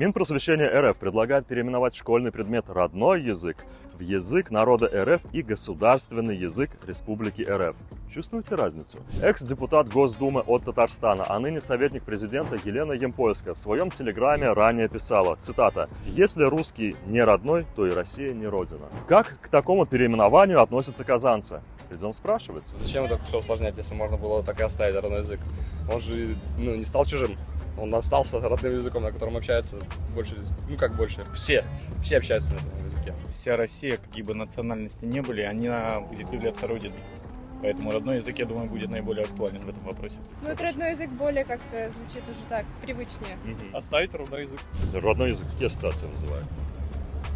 Минпросвещение РФ предлагает переименовать школьный предмет «Родной язык» в язык народа РФ и государственный язык Республики РФ. Чувствуете разницу? Экс-депутат Госдумы от Татарстана, а ныне советник президента Елена Ямпольская в своем телеграме ранее писала, цитата, «Если русский не родной, то и Россия не родина». Как к такому переименованию относятся казанцы? Идем спрашивать. Зачем это все усложнять, если можно было так и оставить родной язык? Он же не стал чужим. Он остался родным языком, на котором общаются больше, больше. Все общаются на этом языке. Вся Россия, какие бы национальности не были, она будет являться родиной. Поэтому родной язык, я думаю, будет наиболее актуален в этом вопросе. Ну, это родной язык более как-то звучит уже так, привычнее. Оставить родной язык. Родной язык какие ассоциации вызывает?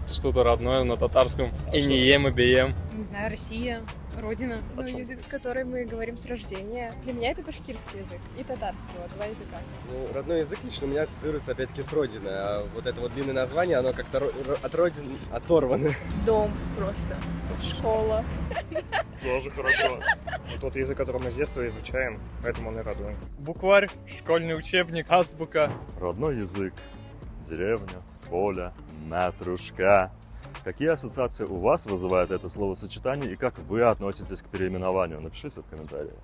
Что-то родное на татарском. И не ем, и бием. Не знаю, Россия, Родина. О Ну, чем язык, ты? с которым мы говорим с рождения. Для меня это башкирский язык и татарский, вот, два языка. Ну, родной язык лично у меня ассоциируется опять-таки с родиной, а вот это вот длинное название, оно как-то от родины оторвано. Дом просто, школа. Тоже хорошо. Тот язык, который мы с детства изучаем, поэтому он и родной. Букварь, школьный учебник, азбука. Родной язык, деревня, поле, матрушка. Какие ассоциации у вас вызывает это словосочетание и как вы относитесь к переименованию? Напишите в комментариях.